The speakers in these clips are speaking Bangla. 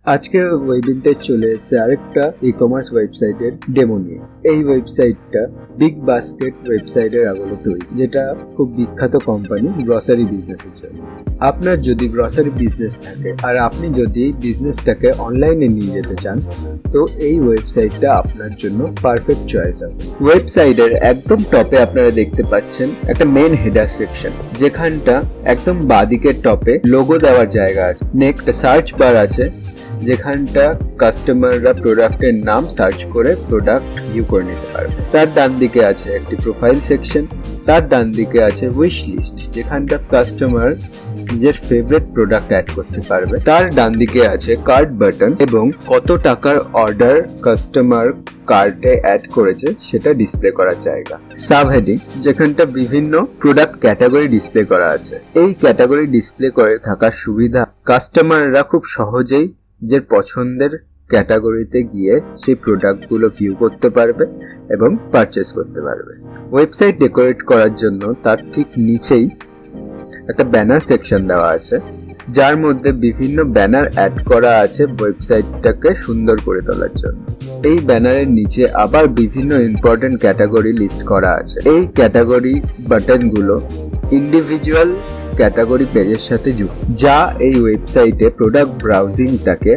আজকে ওয়েবিনতে চলে এসেছে আরেকটা ই কমার্স ওয়েবসাইটের ডেমো নিয়ে। এই ওয়েবসাইটটা বিগ বাস্কেট ওয়েবসাইটের আগলে তৈরি, যেটা খুব বিখ্যাত কোম্পানি গ্রসারি বিজনেসের জন্য। আপনার যদি গ্রসারি বিজনেস থাকে আর আপনি যদি এই বিজনেসটাকে অনলাইনে নিয়ে যেতে চান, তো এই ওয়েবসাইটটা আপনার জন্য পারফেক্ট চয়েস হবে। ওয়েবসাইটের একদম টপে আপনারা দেখতে পাচ্ছেন একটা মেন হেডার সেকশন, যেখানটা একদম বাঁদিকের টপে লোগো দেওয়ার জায়গা আছে। নেক্সট সার্চ বার আছে, যেখানটা কাস্টমাররা প্রোডাক্টের নাম সার্চ করে প্রোডাক্ট ভিউ করে নিতে পারবে। তার ডান দিকে আছে একটি প্রোফাইল সেকশন, তার ডান দিকে আছে উইশ লিস্ট, যেখানটা কাস্টমার নিজের ফেভারিট প্রোডাক্ট অ্যাড করতে পারবে। তার ডান দিকে আছে কার্ট বাটন এবং কত টাকার অর্ডার কাস্টমার কার্টে অ্যাড করেছে সেটা ডিসপ্লে করার জায়গা। সাব হেডিং, যেখানটা বিভিন্ন প্রোডাক্ট ক্যাটাগরি ডিসপ্লে করা আছে। এই ক্যাটাগরি ডিসপ্লে করে থাকার সুবিধা কাস্টমাররা খুব সহজেই নিজের পছন্দের ক্যাটাগরিতে গিয়ে সেই প্রোডাক্টগুলো ভিউ করতে পারবে এবং পারচেস করতে পারবে। ওয়েবসাইট ডেকোরেট করার জন্য তার ঠিক নিচেই একটা ব্যানার সেকশন দেওয়া আছে, যার মধ্যে বিভিন্ন ব্যানার অ্যাড করা আছে ওয়েবসাইটটাকে সুন্দর করে তোলার জন্য। এই ব্যানারের নিচে আবার বিভিন্ন ইম্পর্টেন্ট ক্যাটাগরি লিস্ট করা আছে। এই ক্যাটাগরি বাটনগুলো ইন্ডিভিজুয়াল ক্যাটাগরি পেজের সাথে যুক্ত, যা এই ওয়েবসাইটে প্রোডাক্ট ব্রাউজিংটাকে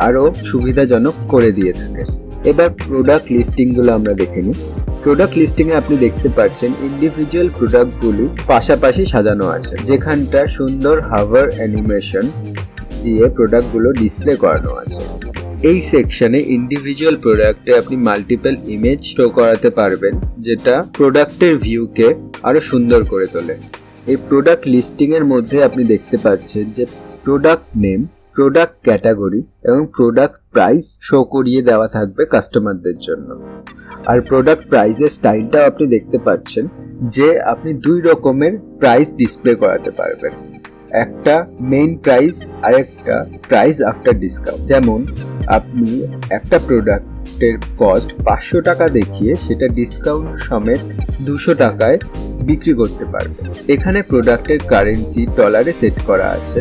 আরো সুবিধাজনক করে দিয়ে থাকে। এবার প্রোডাক্ট লিস্টিংগুলো আমরা দেখে নিই। প্রোডাক্ট লিস্টিংয়ে আপনি দেখতে পাচ্ছেন ইন্ডিভিজুয়াল প্রোডাক্টগুলি পাশাপাশি সাজানো আছে, যেখানটা সুন্দর হাভার অ্যানিমেশন দিয়ে প্রোডাক্টগুলো ডিসপ্লে করানো আছে। এই সেকশনে ইন্ডিভিজুয়াল প্রোডাক্টে আপনি মাল্টিপল ইমেজ শো করাতে পারবেন, যেটা প্রোডাক্টের ভিউকে আরো সুন্দর করে তোলে। এই প্রোডাক্ট লিস্টিং এর মধ্যে আপনি দেখতে পাচ্ছেন যে প্রোডাক্ট নেম, প্রোডাক্ট ক্যাটাগরি এবং প্রোডাক্ট প্রাইস শো করিয়ে দেওয়া থাকবে কাস্টমারদের জন্য। আর প্রোডাক্ট প্রাইসের স্টাইলটাও আপনি দেখতে পাচ্ছেন যে আপনি দুই রকমের প্রাইস ডিসপ্লে করাতে পারবেন, একটা মেইন প্রাইস আর একটা প্রাইস আফটার ডিসকাউন্ট। যেমন আপনি একটা প্রোডাক্টের কস্ট 500 টাকা দেখিয়ে সেটা ডিসকাউন্ট সমেত 200 টাকায় বিক্রি করতে পারবে। এখানে প্রোডাক্টের কারেন্সি ডলারে সেট করা আছে।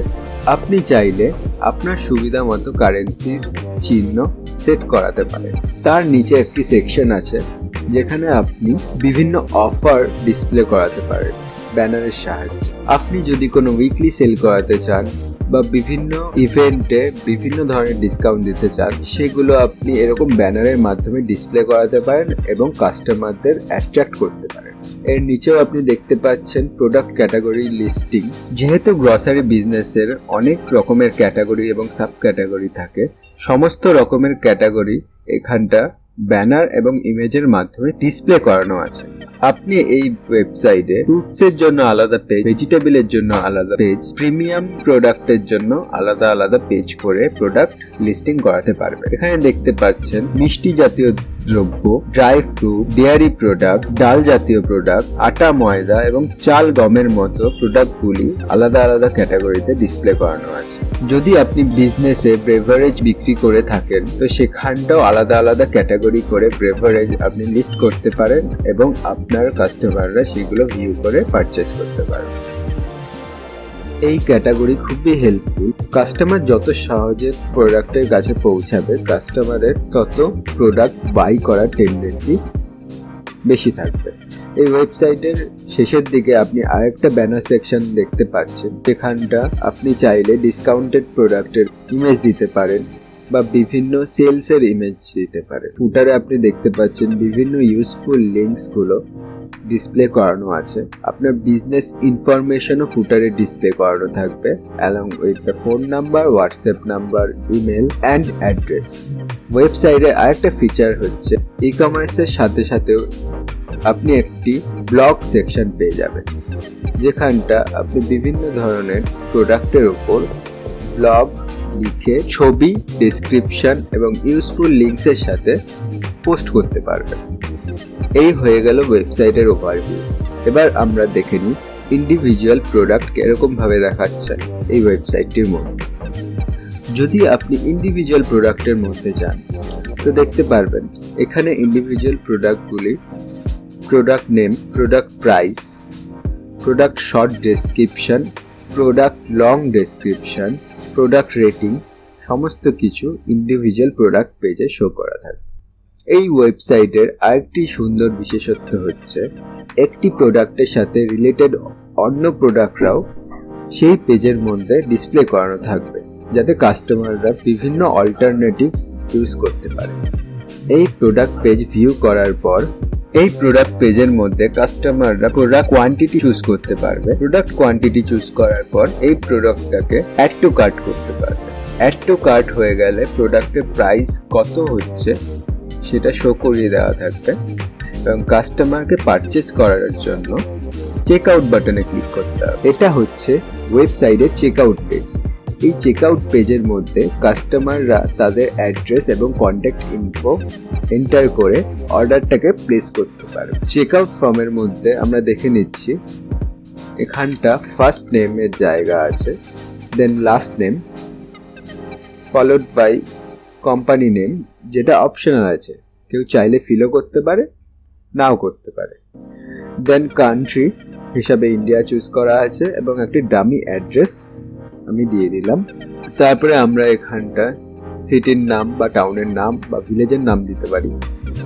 আপনি চাইলে আপনার সুবিধা মতো কারেন্সির চিহ্ন সেট করাতে পারেন। তার নিচে একটি সেকশন আছে, যেখানে আপনি বিভিন্ন অফার ডিসপ্লে করাতে পারেন ব্যানারের সাহায্যে। আপনি যদি কোনো উইকলি সেল করাতে চান বা বিভিন্ন ইভেন্টে বিভিন্ন ধরনের ডিসকাউন্ট দিতে চান, সেগুলো আপনি এরকম ব্যানারের মাধ্যমে ডিসপ্লে করাতে পারেন এবং কাস্টমারদের অ্যাট্রাক্ট করতে পারেন। এর নিচেও আপনি দেখতে পাচ্ছেন প্রোডাক্ট ক্যাটাগরি লিস্টিং। যেহেতু গ্রসারি বিজনেসের অনেক রকমের ক্যাটাগরি এবং সাব ক্যাটাগরি থাকে, সমস্ত রকমের ক্যাটাগরি এখানটা ব্যানার এবং ইমেজের মাধ্যমে ডিসপ্লে করানো আছে। আপনি এই ওয়েবসাইটে ফ্রুটসের জন্য আলাদা পেজ, ভেজিটেবলের জন্য আলাদা পেজ, প্রিমিয়াম প্রোডাক্টের জন্য আলাদা আলাদা পেজ করে প্রোডাক্ট লিস্টিং করাতে পারবে। এখানে দেখতে পাচ্ছেন মিষ্টি জাতীয় দ্রব্য, ড্রাই ফ্রুট, ডেয়ারি প্রোডাক্ট, ডাল জাতীয় প্রোডাক্ট, আটা, ময়দা এবং চাল, গমের মতো প্রোডাক্টগুলি আলাদা আলাদা ক্যাটাগরিতে ডিসপ্লে করানো আছে। যদি আপনি বিজনেসে বেভারেজ বিক্রি করে থাকেন, তো সেখানটাও আলাদা আলাদা ক্যাটাগরি করে বেভারেজ আপনি লিস্ট করতে পারেন এবং আপনার কাস্টমাররা সেগুলো ভিউ করে পারচেস করতে পারেন। এই ক্যাটাগরি খুবই হেল্পফুল। কাস্টমার যত সহজে প্রোডাক্টের কাছে পৌঁছাবে, কাস্টমারের তত প্রোডাক্ট বাই করার টেন্ডেন্সি বেশি থাকবে। এই ওয়েবসাইটের শেষের দিকে আপনি আরেকটা ব্যানার সেকশন দেখতে পাচ্ছেন, যেখানটা আপনি চাইলে ডিসকাউন্টেড প্রোডাক্টের ইমেজ দিতে পারেন বা বিভিন্ন সেলসের ইমেজ দিতে পারেন। ফুটারে আপনি দেখতে পাচ্ছেন বিভিন্ন ইউজফুল লিঙ্কসগুলো ডিসপ্লে করানো আছে। আপনার বিজনেস ইনফরমেশনও ফুটারে ডিসপ্লে করানো থাকবে, along with the phone number, WhatsApp number, email and address. ওয়েবসাইটের আরেকটা ফিচার হচ্ছে ই কমার্সের সাথে সাথেও আপনি একটি ব্লগ সেকশন পেয়ে যাবেন, যেখানটা আপনি বিভিন্ন ধরনের প্রোডাক্টের উপর ব্লগ লিখে ছবি, ডেসক্রিপশন এবং ইউজফুল লিঙ্কসের সাথে পোস্ট করতে পারবেন। এই হয়ে গেল ওয়েবসাইটের ওভারভিউ। এবার আমরা দেখে নিই ইন্ডিভিজুয়াল প্রোডাক্ট এরকম ভাবে দেখাচ্ছে এই ওয়েবসাইটটির মধ্যে। যদি আপনি ইন্ডিভিজুয়াল প্রোডাক্টের মধ্যে যান, তো দেখতে পারবেন এখানে ইন্ডিভিজুয়াল প্রোডাক্টগুলি product name, product price, product short description, product long description, product rating সমস্ত কিছু ইন্ডিভিজুয়াল প্রোডাক্ট পেজে শো করা থাকবে। এই ওয়েবসাইটের আরেকটি সুন্দর বিশেষত্ব হচ্ছে একটি প্রোডাক্টের সাথে রিলেটেড অন্য প্রোডাক্টরাও সেই পেজের মধ্যে ডিসপ্লে করানো থাকবে, যাতে কাস্টমাররা বিভিন্ন অল্টারনেটিভ ইউজ করতে পারে। এই প্রোডাক্ট পেজ ভিউ করার পর এই প্রোডাক্ট পেজের মধ্যে কাস্টমাররা প্রোডাক্ট কোয়ান্টিটি চুজ করতে পারবে। প্রোডাক্ট কোয়ান্টিটি চুজ করার পর এই প্রোডাক্টটাকে অ্যাড টু কার্ট করতে পারবে। অ্যাড টু কার্ট হয়ে গেলে প্রোডাক্টের প্রাইস কত হচ্ছে সেটা শো করিয়ে দেওয়া থাকবে এবং কাস্টমারকে পারচেস করার জন্য চেক আউট বাটনে ক্লিক করতে হবে। এটা হচ্ছে ওয়েবসাইটের চেক আউট পেজ। এই চেক আউট পেজের মধ্যে কাস্টমাররা তাদের অ্যাড্রেস এবং কন্ট্যাক্ট ইনফো এন্টার করে অর্ডারটাকে প্লেস করতে পারে। চেক আউট ফর্মের মধ্যে আমরা দেখে নিচ্ছি এখানটা ফার্স্ট নেমের জায়গা আছে, then last name followed by company name, যেটা অপশনাল আছে, কেউ চাইলে ফিলও করতে পারে নাও করতে পারে। দেন কান্ট্রি হিসাবে ইন্ডিয়া চুজ করা আছে এবং একটি ডামি অ্যাড্রেস আমি দিয়ে দিলাম। তারপরে আমরা এখানটা সিটির নাম বা টাউনের নাম বা ভিলেজের নাম দিতে পারি,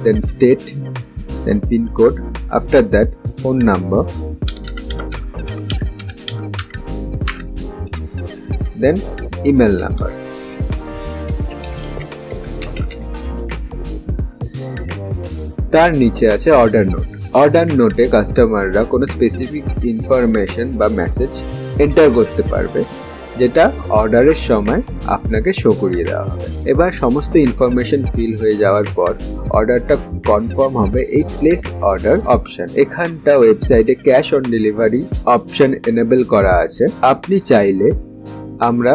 then state, then pincode, after that phone number, then email number. তার নিচে আছে অর্ডার নোট। অর্ডার নোটে কাস্টমাররা কোনো স্পেসিফিক ইনফরমেশন বা মেসেজ এন্টার করতে পারবে, যেটা অর্ডারের সময় আপনাকে শো করিয়ে দেওয়া হবে। এবার সমস্ত ইনফরমেশন ফিল হয়ে যাওয়ার পর অর্ডারটা কনফার্ম হবে এই প্লেস অর্ডার অপশন। এখানটা ওয়েবসাইটে cash on delivery option enable করা আছে। আপনি চাইলে আমরা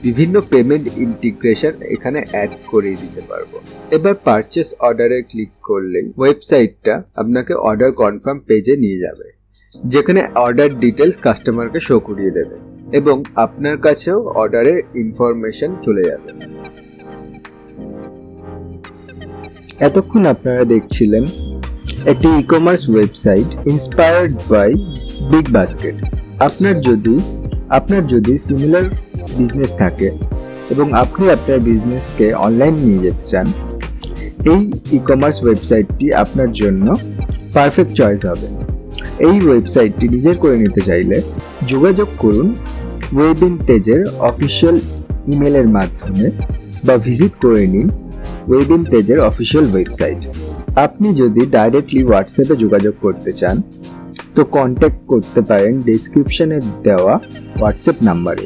বিভিন্ন পেমেন্ট ইন্টিগ্রেশন এখানে অ্যাড করে দিতে পারবো। এবার পারচেস অর্ডারে ক্লিক করলেই ওয়েবসাইটটা আপনাকে অর্ডার কনফার্ম পেজে নিয়ে যাবে, যেখানে অর্ডার ডিটেলস কাস্টমারকে শো করিয়ে দেবে এবং আপনার কাছেও অর্ডারের ইনফরমেশন চলে যাবে। এতক্ষণ আপনারা দেখছিলেন একটি e commerce website inspired by Big Basket. আপনার যদি সিমিলার বিজনেস থাকে এবং আপনি আপনার বিজনেসকে অনলাইন নিয়ে যেতে চান, এই ই কমার্স ওয়েবসাইটটি আপনার জন্য পারফেক্ট চয়েস হবে। এই ওয়েবসাইটটি নিজের করে নিতে চাইলে যোগাযোগ করুন ওয়েবিন তেজের অফিসিয়াল ইমেলের মাধ্যমে বা ভিজিট করে নিন ওয়েবিন তেজের অফিসিয়াল ওয়েবসাইট। আপনি যদি ডাইরেক্টলি হোয়াটসঅ্যাপে যোগাযোগ করতে চান তো কন্ট্যাক্ট করতে পারেন ডেসক্রিপশনে দেওয়া হোয়াটসঅ্যাপ নাম্বারে।